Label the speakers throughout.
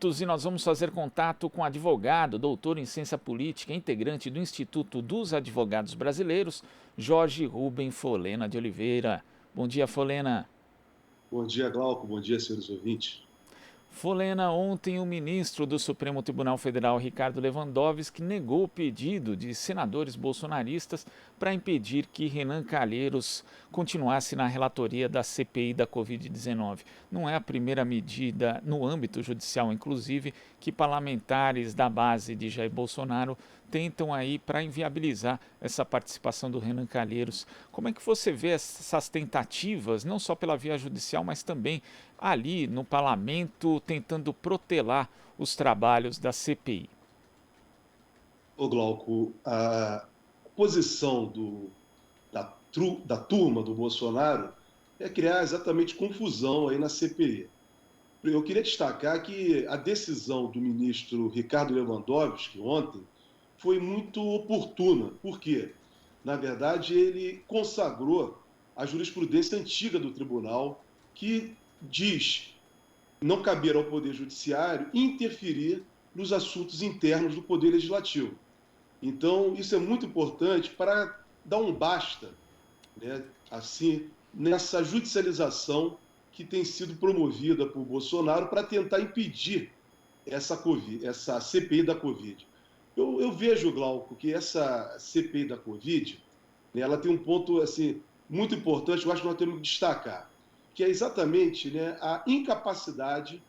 Speaker 1: minutos e nós vamos fazer contato com o advogado, doutor em ciência política, integrante do Instituto dos Advogados Brasileiros, Jorge Rubem Folena de Oliveira. Bom dia, Folena.
Speaker 2: Bom dia, Glauco. Bom dia, senhores ouvintes.
Speaker 1: Folena, ontem o ministro do Supremo Tribunal Federal, Ricardo Lewandowski, negou o pedido de senadores bolsonaristas para impedir que Renan Calheiros continuasse na relatoria da CPI da Covid-19. Não é a primeira medida no âmbito judicial, inclusive, que parlamentares da base de Jair Bolsonaro tentam aí para inviabilizar essa participação do Renan Calheiros. Como é que você vê essas tentativas, não só pela via judicial, mas também ali no parlamento, tentando protelar os trabalhos da CPI?
Speaker 2: Ô, Glauco, a posição da turma do Bolsonaro é criar exatamente confusão aí na CPI. Eu queria destacar que a decisão do ministro Ricardo Lewandowski ontem foi muito oportuna. Por quê? Na verdade, ele consagrou a jurisprudência antiga do tribunal que diz não caber ao Poder Judiciário interferir nos assuntos internos do Poder Legislativo. Então, isso é muito importante para dar um basta, né, assim, nessa judicialização que tem sido promovida por Bolsonaro para tentar impedir essa CPI da Covid. Eu vejo, Glauco, que essa CPI da Covid, né, ela tem um ponto assim, muito importante, eu acho que nós temos que destacar, que é exatamente, né, a incapacidade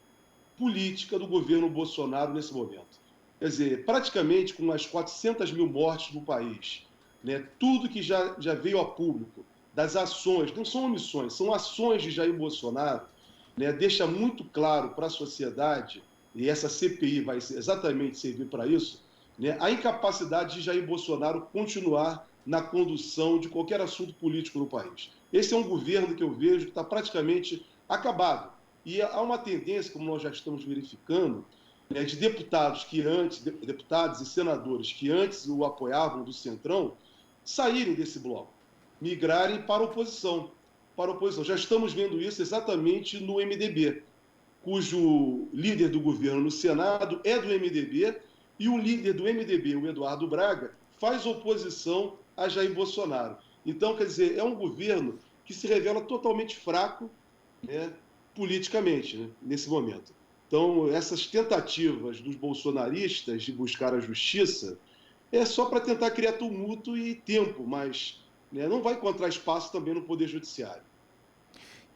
Speaker 2: política do governo Bolsonaro nesse momento. Quer dizer, praticamente com as 400 mil mortes no país, né, tudo que já veio a público, das ações, não são omissões, são ações de Jair Bolsonaro, né, deixa muito claro para a sociedade, e essa CPI vai exatamente servir para isso, né, a incapacidade de Jair Bolsonaro continuar na condução de qualquer assunto político no país. Esse é um governo que eu vejo que está praticamente acabado. E há uma tendência, como nós já estamos verificando, né, de deputados e senadores que antes o apoiavam do Centrão, saírem desse bloco, migrarem para a oposição. Já estamos vendo isso exatamente no MDB, cujo líder do governo no Senado é do MDB, e o líder do MDB, o Eduardo Braga, faz oposição a Jair Bolsonaro. Então, quer dizer, é um governo que se revela totalmente fraco, né, politicamente, né, nesse momento. Então, essas tentativas dos bolsonaristas de buscar a justiça é só para tentar criar tumulto e tempo, mas, né, não vai encontrar espaço também no Poder Judiciário.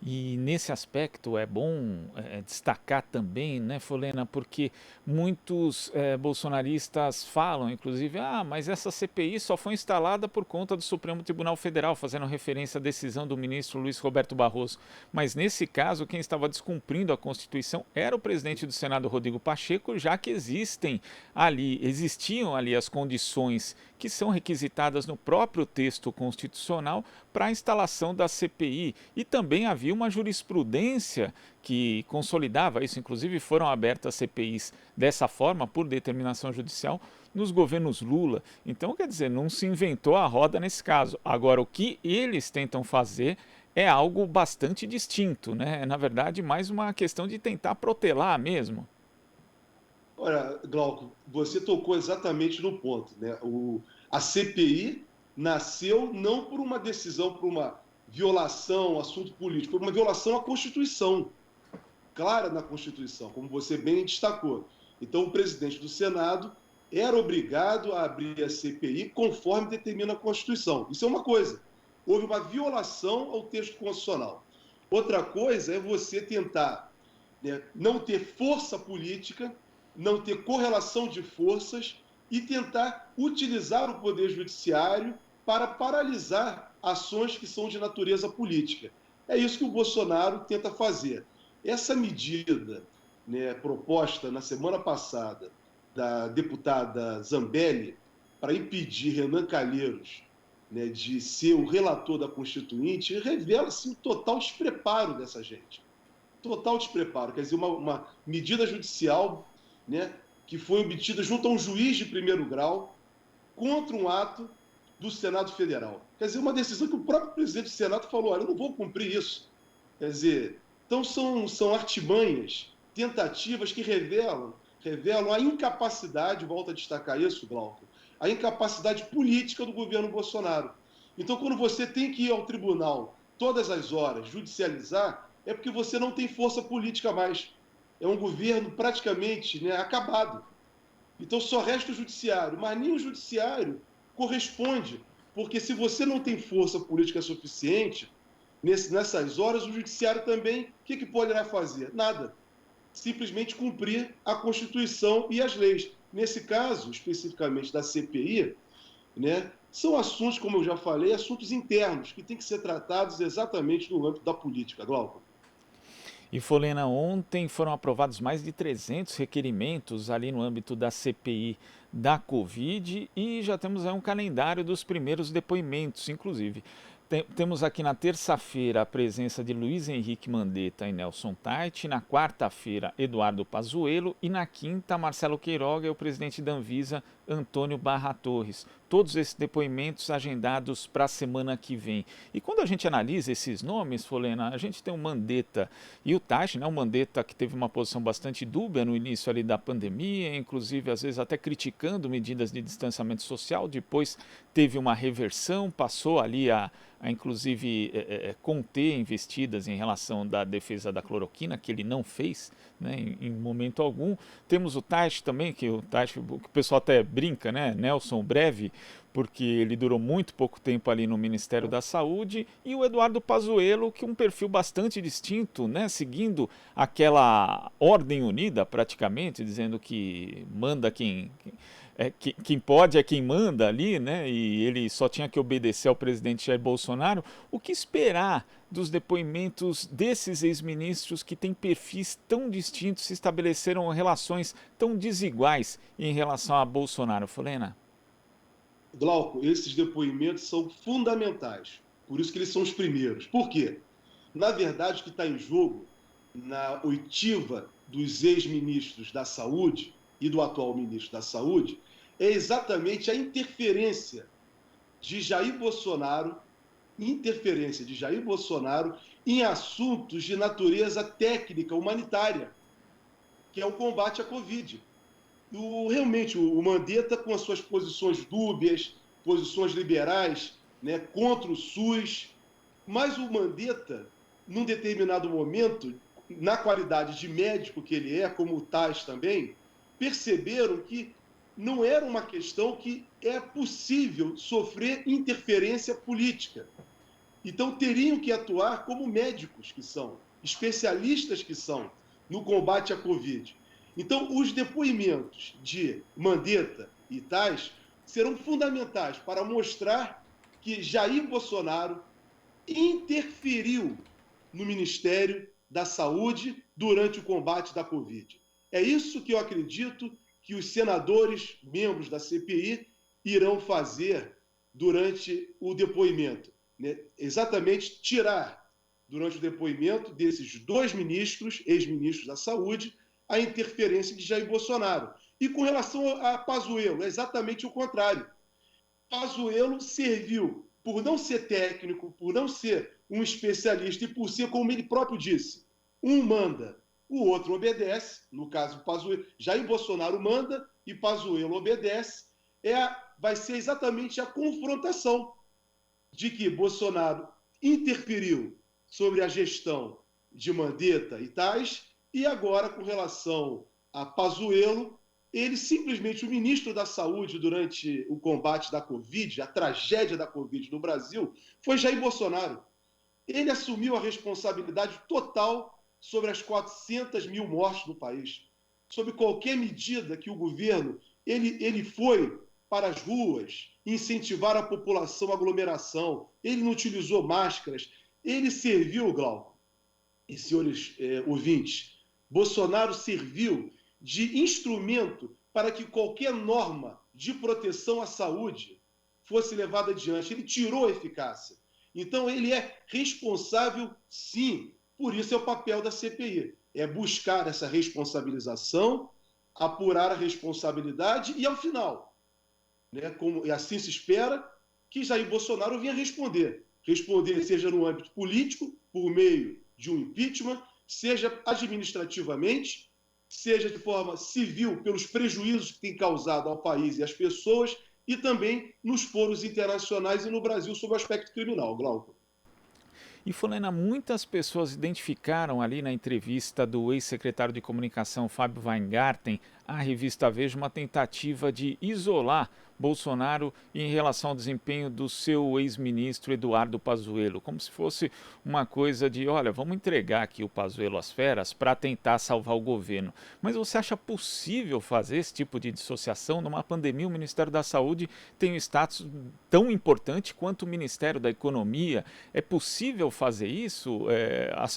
Speaker 1: E nesse aspecto é bom destacar também, né, Folena, porque muitos bolsonaristas falam, inclusive, mas essa CPI só foi instalada por conta do Supremo Tribunal Federal, fazendo referência à decisão do ministro Luiz Roberto Barroso. Mas nesse caso, quem estava descumprindo a Constituição era o presidente do Senado, Rodrigo Pacheco, já que existiam ali as condições que são requisitadas no próprio texto constitucional para a instalação da CPI. E também havia uma jurisprudência que consolidava isso, inclusive foram abertas CPIs dessa forma, por determinação judicial, nos governos Lula. Então, quer dizer, não se inventou a roda nesse caso. Agora, o que eles tentam fazer é algo bastante distinto, né? É, na verdade, mais uma questão de tentar protelar mesmo.
Speaker 2: Olha, Glauco, você tocou exatamente no ponto, né? A CPI nasceu não por uma decisão, por uma violação, assunto político, por uma violação à Constituição, clara na Constituição, como você bem destacou. Então, o presidente do Senado era obrigado a abrir a CPI conforme determina a Constituição. Isso é uma coisa. Houve uma violação ao texto constitucional. Outra coisa é você tentar, né, não ter força política, não ter correlação de forças e tentar utilizar o Poder Judiciário para paralisar ações que são de natureza política. É isso que o Bolsonaro tenta fazer. Essa medida, né, proposta na semana passada da deputada Zambelli para impedir Renan Calheiros, né, de ser o relator da Constituinte, revela-se o total despreparo dessa gente. Total despreparo. Quer dizer, uma medida judicial, né, que foi obtida junto a um juiz de primeiro grau contra um ato do Senado Federal. Quer dizer, uma decisão que o próprio presidente do Senado falou: olha, eu não vou cumprir isso. Quer dizer, então são artimanhas tentativas que revelam a incapacidade, volto a destacar isso, Glauco, a incapacidade política do governo Bolsonaro. Então, quando você tem que ir ao tribunal todas as horas, judicializar, é porque você não tem força política mais. É um governo praticamente, né, acabado. Então, só resta o judiciário, mas nem o judiciário corresponde, porque se você não tem força política suficiente, nessas horas, o judiciário também, o que poderá fazer? Nada. Simplesmente cumprir a Constituição e as leis. Nesse caso, especificamente da CPI, né, são assuntos, como eu já falei, assuntos internos, que têm que ser tratados exatamente no âmbito da política, Glauco.
Speaker 1: E Folena, ontem foram aprovados mais de 300 requerimentos ali no âmbito da CPI da Covid e já temos aí um calendário dos primeiros depoimentos, inclusive. Temos aqui na terça-feira a presença de Luiz Henrique Mandetta e Nelson Tait, na quarta-feira Eduardo Pazuello e na quinta Marcelo Queiroga e o presidente da Anvisa Antônio Barra Torres. Todos esses depoimentos agendados para a semana que vem. E quando a gente analisa esses nomes, Folena, a gente tem o Mandetta e o Tait, né? O Mandetta que teve uma posição bastante dúbia no início ali da pandemia, inclusive às vezes até criticando medidas de distanciamento social, depois teve uma reversão, passou ali a inclusive conter investidas em relação da defesa da cloroquina, que ele não fez, né, em momento algum. Temos o Tait também, que o pessoal até brinca, né, Nelson breve, porque ele durou muito pouco tempo ali no Ministério da Saúde, e o Eduardo Pazuello, que é um perfil bastante distinto, né, seguindo aquela ordem unida praticamente, dizendo que manda quem pode é quem manda ali, né? E ele só tinha que obedecer ao presidente Jair Bolsonaro. O que esperar dos depoimentos desses ex-ministros que têm perfis tão distintos, se estabeleceram relações tão desiguais em relação a Bolsonaro, Folena?
Speaker 2: Glauco, esses depoimentos são fundamentais. Por isso que eles são os primeiros. Por quê? Na verdade, o que está em jogo na oitiva dos ex-ministros da Saúde e do atual ministro da Saúde é exatamente a interferência de Jair Bolsonaro em assuntos de natureza técnica, humanitária, que é o combate à Covid. Realmente, o Mandetta, com as suas posições dúbias, posições liberais, né, contra o SUS, mas o Mandetta, num determinado momento, na qualidade de médico que ele é, como o Tais também, perceberam que não era uma questão que é possível sofrer interferência política. Então, teriam que atuar como médicos que são, especialistas que são, no combate à Covid. Então, os depoimentos de Mandetta e Tais serão fundamentais para mostrar que Jair Bolsonaro interferiu no Ministério da Saúde durante o combate da Covid. É isso que eu acredito que os senadores, membros da CPI, irão fazer durante o depoimento. Né? Exatamente tirar, durante o depoimento desses dois ministros, ex-ministros da Saúde, a interferência de Jair Bolsonaro. E com relação a Pazuello, é exatamente o contrário. Pazuello serviu, por não ser técnico, por não ser um especialista e por ser, como ele próprio disse, um manda, o outro obedece, no caso Pazuello, Jair Bolsonaro manda e Pazuello obedece, vai ser exatamente a confrontação de que Bolsonaro interferiu sobre a gestão de Mandetta e Tais, e agora, com relação a Pazuello, ele simplesmente, o ministro da Saúde durante o combate da Covid, a tragédia da Covid no Brasil, foi Jair Bolsonaro. Ele assumiu a responsabilidade total sobre as 400 mil mortes no país, sobre qualquer medida que o governo ele foi para as ruas incentivar a população à aglomeração, ele não utilizou máscaras, ele serviu, Glauco e senhores ouvintes, Bolsonaro serviu de instrumento para que qualquer norma de proteção à saúde fosse levada adiante. Ele tirou a eficácia. Então, ele é responsável, sim. Por isso é o papel da CPI. É buscar essa responsabilização, apurar a responsabilidade e, ao final, né, e assim se espera, que Jair Bolsonaro venha responder. Responder seja no âmbito político, por meio de um impeachment, seja administrativamente, seja de forma civil, pelos prejuízos que tem causado ao país e às pessoas, e também nos foros internacionais e no Brasil sob o aspecto criminal, Glauco.
Speaker 1: E Folena, muitas pessoas identificaram ali na entrevista do ex-secretário de comunicação Fábio Weingarten à revista Veja uma tentativa de isolar Bolsonaro em relação ao desempenho do seu ex-ministro Eduardo Pazuello, como se fosse uma coisa de, olha, vamos entregar aqui o Pazuello às feras para tentar salvar o governo. Mas você acha possível fazer esse tipo de dissociação? Numa pandemia, o Ministério da Saúde tem um status tão importante quanto o Ministério da Economia. É possível fazer isso?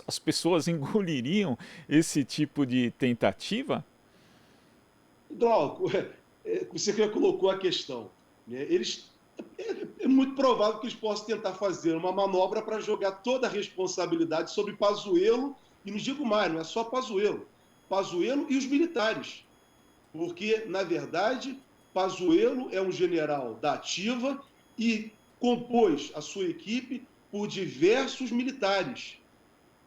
Speaker 1: As pessoas engoliriam esse tipo de tentativa?
Speaker 2: Glauco, você já colocou a questão. Né? É muito provável que eles possam tentar fazer uma manobra para jogar toda a responsabilidade sobre Pazuello, e não digo mais, não é só Pazuello e os militares. Porque, na verdade, Pazuello é um general da ativa e compôs a sua equipe por diversos militares.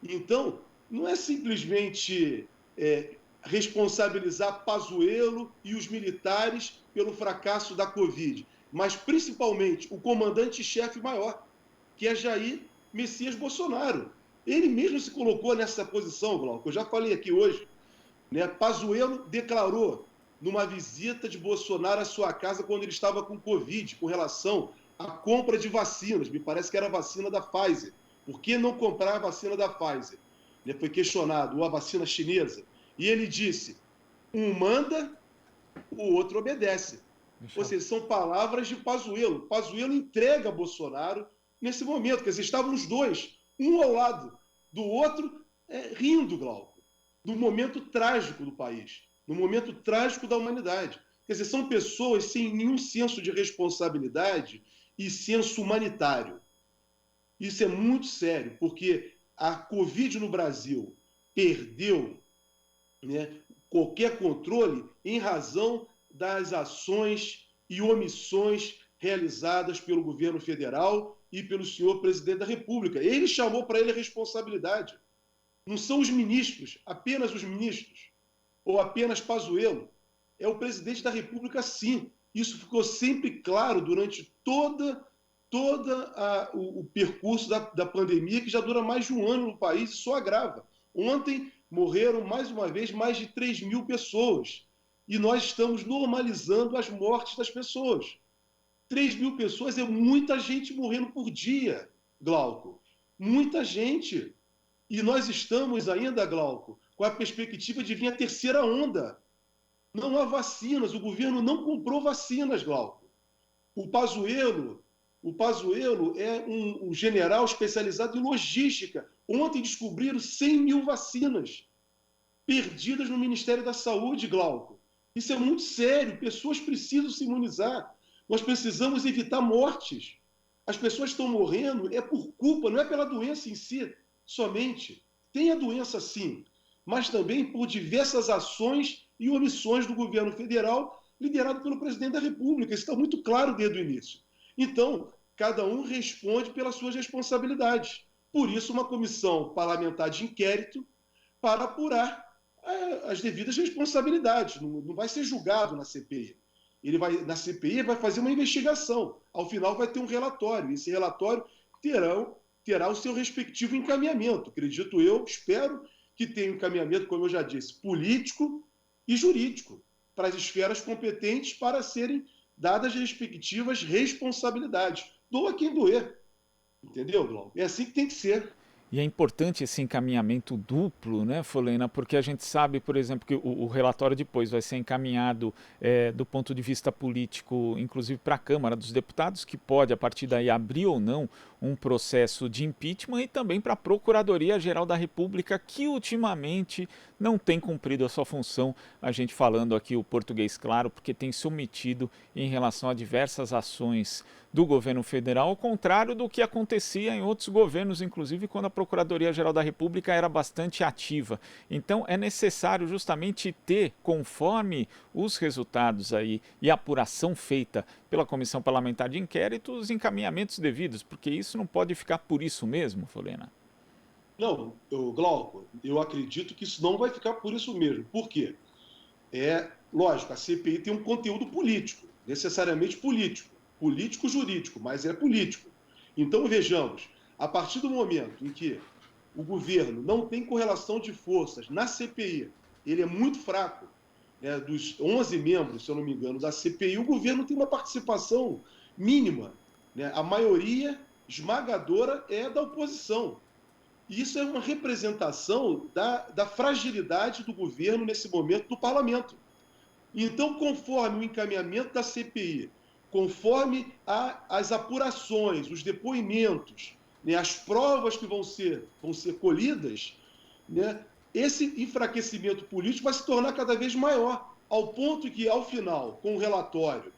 Speaker 2: Então, não é simplesmente responsabilizar Pazuello e os militares pelo fracasso da Covid, mas principalmente o comandante-chefe maior, que é Jair Messias Bolsonaro. Ele mesmo se colocou nessa posição, Glauco. Eu já falei aqui hoje. Né? Pazuello declarou numa visita de Bolsonaro à sua casa quando ele estava com Covid, com relação à compra de vacinas. Me parece que era a vacina da Pfizer. Por que não comprar a vacina da Pfizer? Ele foi questionado, ou a vacina chinesa. E ele disse, um manda, o outro obedece. Ou seja, são palavras de Pazuello. Pazuello entrega Bolsonaro nesse momento. Quer dizer, estavam os dois, um ao lado do outro, rindo, Glauco, do momento trágico do país, no momento trágico da humanidade. Quer dizer, são pessoas sem nenhum senso de responsabilidade e senso humanitário. Isso é muito sério, porque a Covid no Brasil perdeu, né, qualquer controle em razão das ações e omissões realizadas pelo governo federal e pelo senhor presidente da República. Ele chamou para ele a responsabilidade. Não são os ministros, apenas os ministros, ou apenas Pazuello. É o presidente da República, sim. Isso ficou sempre claro durante todo o percurso da pandemia, que já dura mais de um ano no país e só agrava. Ontem morreram, mais uma vez, mais de 3.000 pessoas. E nós estamos normalizando as mortes das pessoas. 3.000 pessoas é muita gente morrendo por dia, Glauco. Muita gente. E nós estamos ainda, Glauco, com a perspectiva de vir a terceira onda. Não há vacinas, o governo não comprou vacinas, Glauco. O Pazuello é um general especializado em logística. Ontem descobriram 100.000 vacinas perdidas no Ministério da Saúde, Glauco. Isso é muito sério, pessoas precisam se imunizar. Nós precisamos evitar mortes. As pessoas estão morrendo por culpa, não é pela doença em si somente. Tem a doença sim, mas também por diversas ações e omissões do governo federal liderado pelo presidente da República. Isso está muito claro desde o início. Então, cada um responde pelas suas responsabilidades. Por isso, uma comissão parlamentar de inquérito para apurar as devidas responsabilidades. Não vai ser julgado na CPI. Na CPI vai fazer uma investigação. Ao final vai ter um relatório. Esse relatório terá o seu respectivo encaminhamento. Acredito eu, espero que tenha um encaminhamento, como eu já disse, político e jurídico, para as esferas competentes para serem dadas as respectivas responsabilidades. Doa quem doer. Entendeu, Glauco? É assim que tem que ser.
Speaker 1: E é importante esse encaminhamento duplo, né, Folena, porque a gente sabe, por exemplo, que o relatório depois vai ser encaminhado do ponto de vista político, inclusive para a Câmara dos Deputados, que pode, a partir daí, abrir ou não um processo de impeachment, e também para a Procuradoria-Geral da República, que ultimamente não tem cumprido a sua função, a gente falando aqui o português claro, porque tem se omitido em relação a diversas ações do governo federal, ao contrário do que acontecia em outros governos, inclusive quando a Procuradoria-Geral da República era bastante ativa. Então é necessário justamente ter, conforme os resultados aí e a apuração feita pela Comissão Parlamentar de Inquérito, os encaminhamentos devidos, porque isso não pode ficar por isso mesmo, Folena.
Speaker 2: Não, Glauco, eu acredito que isso não vai ficar por isso mesmo. Por quê? Lógico, a CPI tem um conteúdo político, necessariamente político, político-jurídico, mas é político. Então, vejamos, a partir do momento em que o governo não tem correlação de forças na CPI, ele é muito fraco, né, dos 11 membros, se eu não me engano, da CPI, o governo tem uma participação mínima, né? A maioria esmagadora é da oposição. E isso é uma representação da fragilidade do governo nesse momento do parlamento. Então, conforme o encaminhamento da CPI, conforme as apurações, os depoimentos, né, as provas que vão ser colhidas, né, esse enfraquecimento político vai se tornar cada vez maior, ao ponto que, ao final, com o relatório,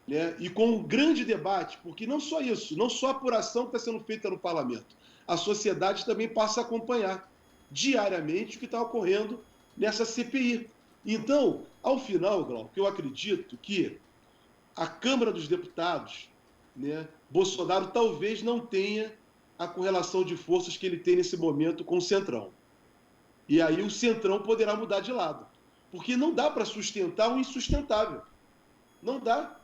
Speaker 2: né, e com um grande debate, porque não só isso, não só a apuração que está sendo feita no parlamento, a sociedade também passa a acompanhar diariamente o que está ocorrendo nessa CPI. Então, ao final, Glauco, eu acredito que a Câmara dos Deputados, né, Bolsonaro talvez não tenha a correlação de forças que ele tem nesse momento com o Centrão. E aí o Centrão poderá mudar de lado. Porque não dá para sustentar o insustentável. Não dá.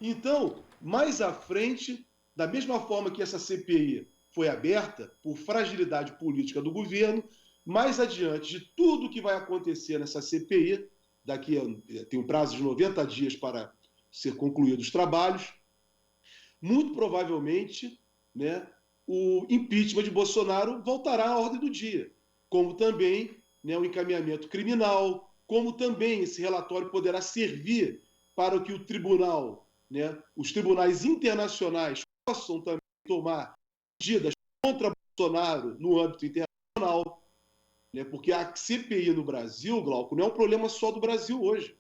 Speaker 2: Então, mais à frente, da mesma forma que essa CPI foi aberta por fragilidade política do governo, mais adiante de tudo que vai acontecer nessa CPI, tem um prazo de 90 dias para ser concluídos os trabalhos, muito provavelmente, né, o impeachment de Bolsonaro voltará à ordem do dia, como também, né, o encaminhamento criminal, como também esse relatório poderá servir para que o tribunal, né, os tribunais internacionais possam também tomar medidas contra Bolsonaro no âmbito internacional, né, porque a CPI no Brasil, Glauco, não é um problema só do Brasil hoje,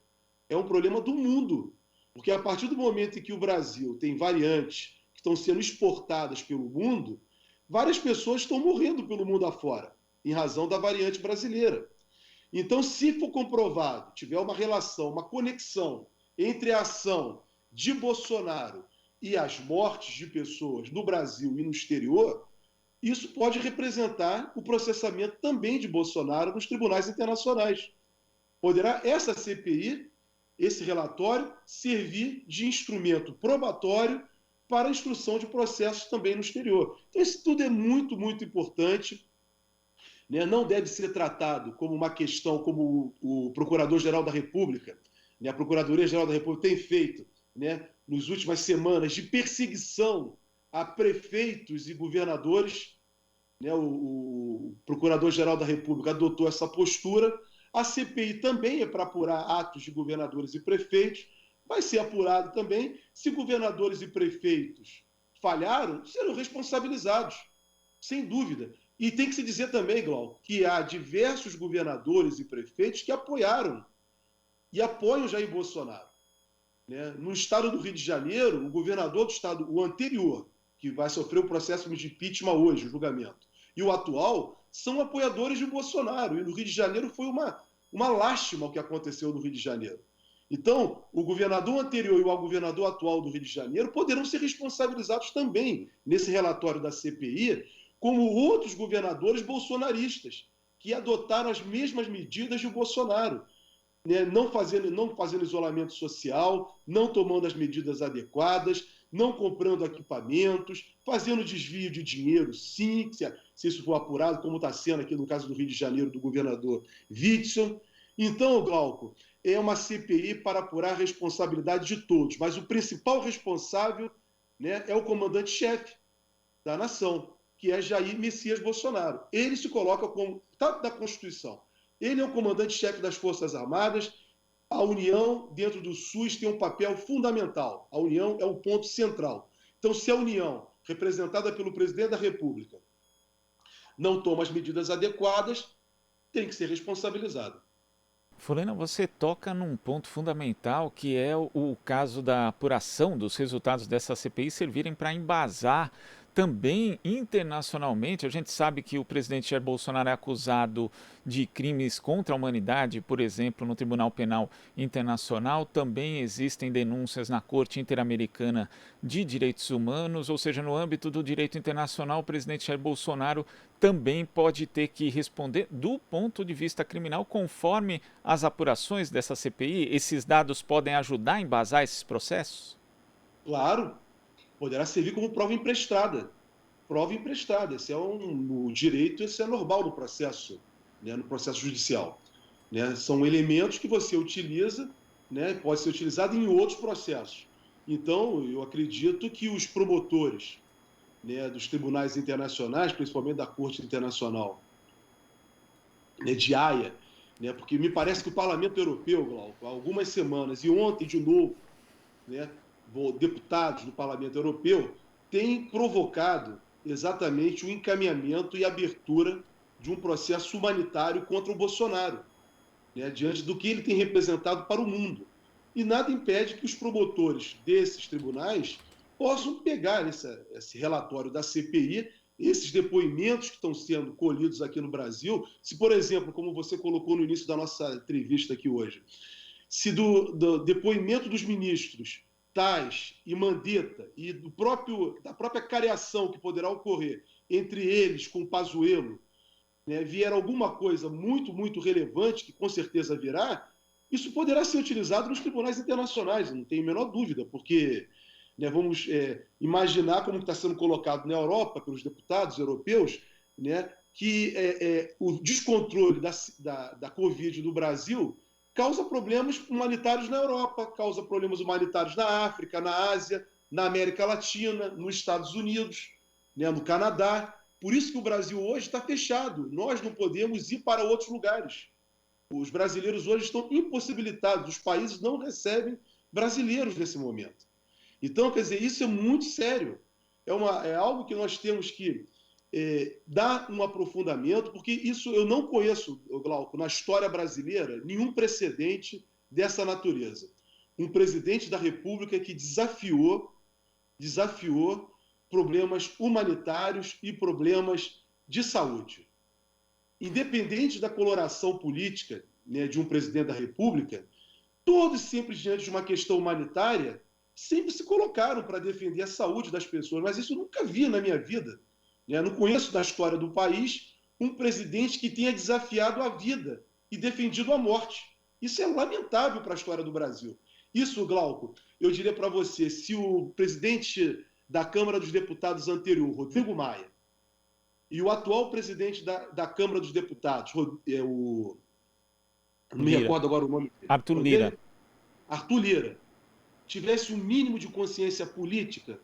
Speaker 2: é um problema do mundo, porque a partir do momento em que o Brasil tem variantes que estão sendo exportadas pelo mundo, várias pessoas estão morrendo pelo mundo afora, em razão da variante brasileira. Então, se for comprovado, tiver uma relação, uma conexão entre a ação de Bolsonaro e as mortes de pessoas no Brasil e no exterior, isso pode representar o processamento também de Bolsonaro nos tribunais internacionais. Poderá essa CPI, esse relatório, servir de instrumento probatório para a instrução de processos também no exterior. Então, isso tudo é muito, muito importante, né? Não deve ser tratado como uma questão como o Procurador-Geral da República, né? A Procuradoria-Geral da República tem feito, né, nas últimas semanas, de perseguição a prefeitos e governadores, né? O Procurador-Geral da República adotou essa postura. A CPI também é para apurar atos de governadores e prefeitos, vai ser apurado também. Se governadores e prefeitos falharam, serão responsabilizados, sem dúvida. E tem que se dizer também, Glauco, que há diversos governadores e prefeitos que apoiaram e apoiam Jair Bolsonaro, né? No estado do Rio de Janeiro, o governador do estado, o anterior, que vai sofrer o processo de impeachment hoje, o julgamento, e o atual, são apoiadores de Bolsonaro. E no Rio de Janeiro foi uma lástima o que aconteceu no Rio de Janeiro. Então, o governador anterior e o governador atual do Rio de Janeiro poderão ser responsabilizados também nesse relatório da CPI, como outros governadores bolsonaristas, que adotaram as mesmas medidas de Bolsonaro, né? Não fazendo isolamento social, não tomando as medidas adequadas, não comprando equipamentos, fazendo desvio de dinheiro, sim, se isso for apurado, como está sendo aqui no caso do Rio de Janeiro, do governador Witzel. Então, Glauco, é uma CPI para apurar a responsabilidade de todos, mas o principal responsável, né, é o comandante-chefe da nação, que é Jair Messias Bolsonaro. Ele se coloca como, está da Constituição, ele é o comandante-chefe das Forças Armadas. A União, dentro do SUS, tem um papel fundamental. A União é o ponto central. Então, se a União, representada pelo presidente da República, não toma as medidas adequadas, tem que ser responsabilizada.
Speaker 1: Fulano, você toca num ponto fundamental que é o caso da apuração dos resultados dessa CPI servirem para embasar também internacionalmente, a gente sabe que o presidente Jair Bolsonaro é acusado de crimes contra a humanidade, por exemplo, no Tribunal Penal Internacional. Também existem denúncias na Corte Interamericana de Direitos Humanos, ou seja, no âmbito do direito internacional, o presidente Jair Bolsonaro também pode ter que responder do ponto de vista criminal, conforme as apurações dessa CPI. Esses dados podem ajudar a embasar esses processos?
Speaker 2: Claro, poderá servir como prova emprestada. Prova emprestada. Esse é no direito, esse é normal no processo, né, no processo judicial. Né? São elementos que você utiliza, né, pode ser utilizado em outros processos. Então, eu acredito que os promotores, né, dos tribunais internacionais, principalmente da Corte Internacional, né, de Haia, né, porque me parece que o Parlamento Europeu, Glauco, há algumas semanas, e ontem de novo, né, deputados do Parlamento Europeu têm provocado exatamente o encaminhamento e abertura de um processo humanitário contra o Bolsonaro, né, diante do que ele tem representado para o mundo. E nada impede que os promotores desses tribunais possam pegar esse relatório da CPI, esses depoimentos que estão sendo colhidos aqui no Brasil. Se, por exemplo, como você colocou no início da nossa entrevista aqui hoje, se do depoimento dos ministros Tais e Mandetta e da própria cariação que poderá ocorrer entre eles com o Pazuello, né, vier alguma coisa muito, muito relevante, que com certeza virá, isso poderá ser utilizado nos tribunais internacionais, não tenho a menor dúvida, porque, né, vamos imaginar como está sendo colocado na Europa, pelos deputados europeus, né, que o descontrole da Covid no Brasil causa problemas humanitários na Europa, causa problemas humanitários na África, na Ásia, na América Latina, nos Estados Unidos, né, no Canadá. Por isso que o Brasil hoje está fechado. Nós não podemos ir para outros lugares. Os brasileiros hoje estão impossibilitados. Os países não recebem brasileiros nesse momento. Então, quer dizer, isso é muito sério. É algo que nós temos que dar um aprofundamento, porque isso eu não conheço, Glauco, na história brasileira, nenhum precedente dessa natureza. Um presidente da República que desafiou problemas humanitários e problemas de saúde. Independente da coloração política, né, de um presidente da República, todos sempre diante de uma questão humanitária, sempre se colocaram para defender a saúde das pessoas, mas isso eu nunca vi na minha vida. Eu não conheço da história do país um presidente que tenha desafiado a vida e defendido a morte. Isso é lamentável para a história do Brasil. Isso, Glauco, eu diria para você, se o presidente da Câmara dos Deputados anterior, Rodrigo Maia, e o atual presidente da Câmara dos Deputados, não me recordo agora o nome dele.
Speaker 1: Arthur Lira.
Speaker 2: Arthur Lira, tivesse um mínimo de consciência política,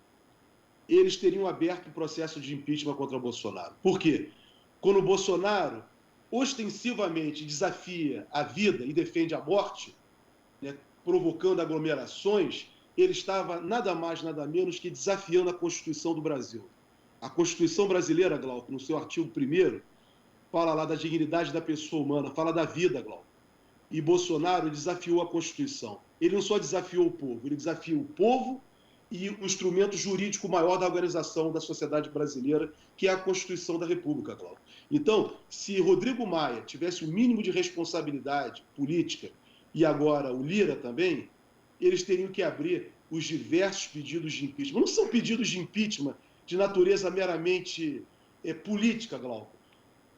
Speaker 2: eles teriam aberto um processo de impeachment contra o Bolsonaro. Por quê? Quando o Bolsonaro ostensivamente desafia a vida e defende a morte, né, provocando aglomerações, ele estava nada mais, nada menos que desafiando a Constituição do Brasil. A Constituição brasileira, Glauco, no seu artigo 1º, fala lá da dignidade da pessoa humana, fala da vida, Glauco. E Bolsonaro desafiou a Constituição. Ele não só desafiou o povo, ele desafiou o povo e o instrumento jurídico maior da organização da sociedade brasileira, que é a Constituição da República, Glauco. Então, se Rodrigo Maia tivesse o mínimo de responsabilidade política, e agora o Lira também, eles teriam que abrir os diversos pedidos de impeachment. Não são pedidos de impeachment de natureza meramente política, Glauco.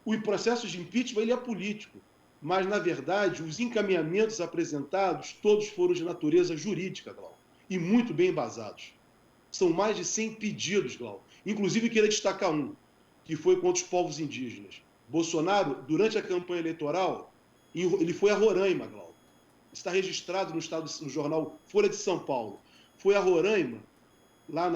Speaker 2: O processo de impeachment ele é político, mas, na verdade, os encaminhamentos apresentados, todos foram de natureza jurídica, Glauco, e muito bem embasados. São mais de 100 pedidos, Glauco. Inclusive, queria destacar um, que foi contra os povos indígenas. Bolsonaro, durante a campanha eleitoral, ele foi a Roraima, Glauco. Está registrado no jornal Folha de São Paulo. Foi a Roraima, lá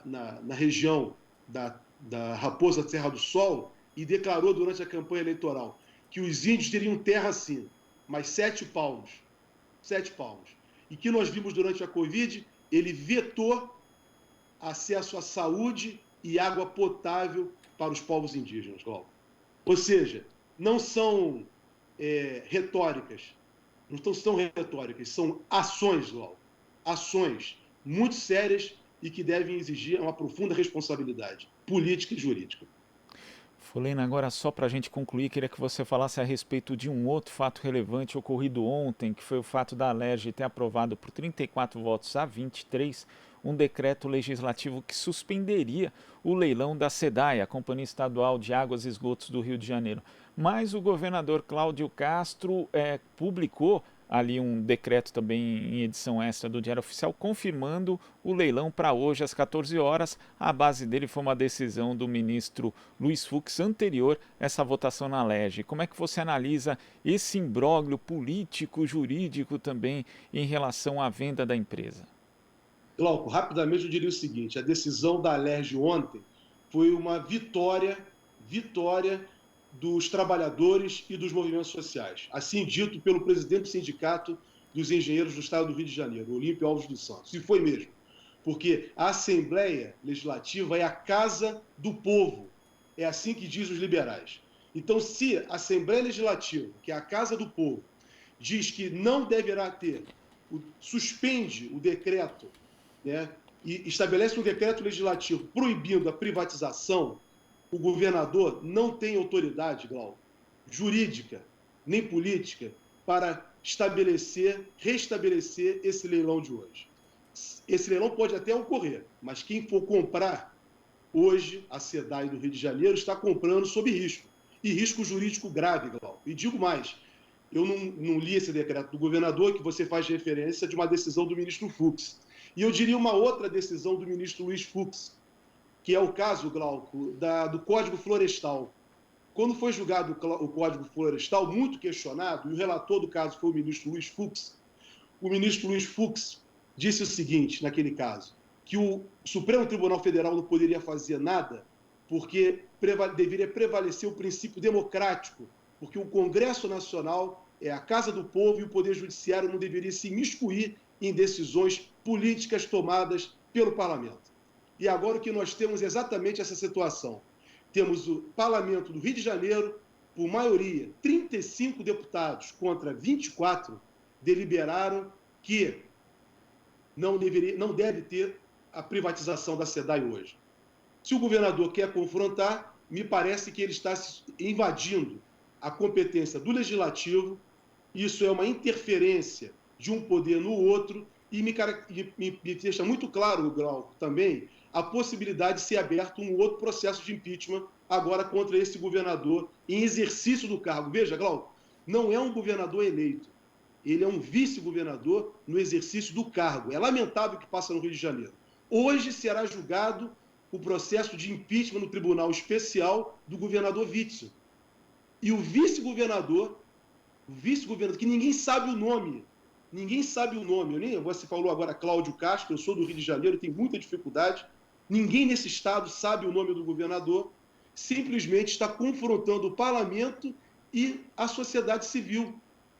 Speaker 2: na região da Raposa Terra do Sol, e declarou durante a campanha eleitoral que os índios teriam terra assim, mas 7 palmos. 7 palmos. E que nós vimos durante a Covid, ele vetou acesso à saúde e água potável para os povos indígenas, Glauco. Ou seja, não são retóricas, não são retóricas, são ações, Glauco. Ações muito sérias e que devem exigir uma profunda responsabilidade política e jurídica.
Speaker 1: Folena, agora só para a gente concluir, queria que você falasse a respeito de um outro fato relevante ocorrido ontem, que foi o fato da Alerj ter aprovado por 34 votos a 23 um decreto legislativo que suspenderia o leilão da SEDAI, a Companhia Estadual de Águas e Esgotos do Rio de Janeiro. Mas o governador Cláudio Castro publicou ali um decreto também em edição extra do Diário Oficial, confirmando o leilão para hoje às 14 horas. A base dele foi uma decisão do ministro Luiz Fux anterior a essa votação na Alerj. Como é que você analisa esse imbróglio político, jurídico também em relação à venda da empresa?
Speaker 2: Glauco, rapidamente eu diria o seguinte, a decisão da Alerj ontem foi uma vitória dos trabalhadores e dos movimentos sociais, assim dito pelo presidente do Sindicato dos Engenheiros do Estado do Rio de Janeiro, Olímpio Alves dos Santos. E foi mesmo, porque a Assembleia Legislativa é a casa do povo, é assim que diz os liberais. Então, se a Assembleia Legislativa, que é a casa do povo, diz que não deverá ter, suspende o decreto, né, e estabelece um decreto legislativo proibindo a privatização, o governador não tem autoridade, Glauco, jurídica nem política para restabelecer esse leilão de hoje. Esse leilão pode até ocorrer, mas quem for comprar hoje, a SEDAI do Rio de Janeiro está comprando sob risco, e risco jurídico grave, Glauco. E digo mais, eu não li esse decreto do governador, que você faz referência de uma decisão do ministro Fux. E eu diria uma outra decisão do ministro Luiz Fux, que é o caso, Glauco, do Código Florestal. Quando foi julgado o Código Florestal, muito questionado, e o relator do caso foi o ministro Luiz Fux disse o seguinte, naquele caso, que o Supremo Tribunal Federal não poderia fazer nada porque deveria prevalecer o princípio democrático, porque o Congresso Nacional é a casa do povo e o Poder Judiciário não deveria se imiscuir em decisões políticas tomadas pelo Parlamento. E agora o que nós temos é exatamente essa situação. Temos o Parlamento do Rio de Janeiro, por maioria, 35 deputados contra 24, deliberaram que não deve ter a privatização da SEDAI hoje. Se o governador quer confrontar, me parece que ele está invadindo a competência do Legislativo, isso é uma interferência de um poder no outro, e me deixa muito claro, Glauco, também, a possibilidade de ser aberto um outro processo de impeachment agora contra esse governador em exercício do cargo. Veja, Glauco, não é um governador eleito, ele é um vice-governador no exercício do cargo. É lamentável o que passa no Rio de Janeiro. Hoje será julgado o processo de impeachment no Tribunal Especial do governador Witzel. E o vice-governador, que ninguém sabe o nome, você falou agora Cláudio Castro, eu sou do Rio de Janeiro, tenho muita dificuldade, ninguém nesse estado sabe o nome do governador, simplesmente está confrontando o parlamento e a sociedade civil,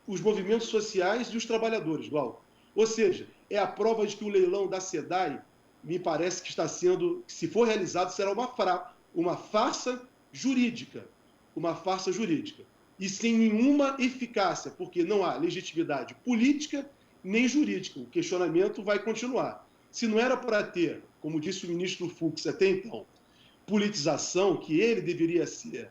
Speaker 2: os movimentos sociais e os trabalhadores, Glauco. Ou seja, é a prova de que o leilão da SEDAI, me parece que está sendo, se for realizado, será uma farsa jurídica, e sem nenhuma eficácia, porque não há legitimidade política nem jurídica. O questionamento vai continuar. Se não era para ter, como disse o ministro Fux até então, politização, que ele deveria ser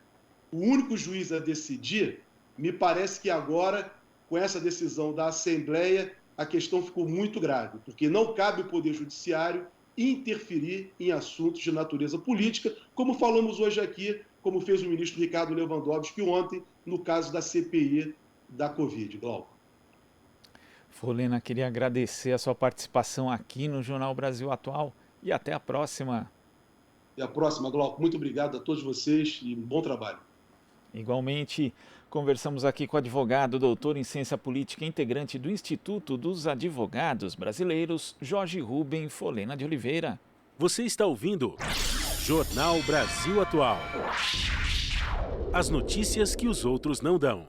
Speaker 2: o único juiz a decidir, me parece que agora, com essa decisão da Assembleia, a questão ficou muito grave, porque não cabe ao Poder Judiciário interferir em assuntos de natureza política, como falamos hoje aqui, como fez o ministro Ricardo Lewandowski ontem, no caso da CPI da Covid. Glauco.
Speaker 1: Folena, queria agradecer a sua participação aqui no Jornal Brasil Atual e até a próxima.
Speaker 2: Até a próxima, Glauco. Muito obrigado a todos vocês e um bom trabalho.
Speaker 1: Igualmente, conversamos aqui com o advogado, doutor em ciência política, integrante do Instituto dos Advogados Brasileiros, Jorge Rubem Folena de Oliveira.
Speaker 3: Você está ouvindo Jornal Brasil Atual. As notícias que os outros não dão.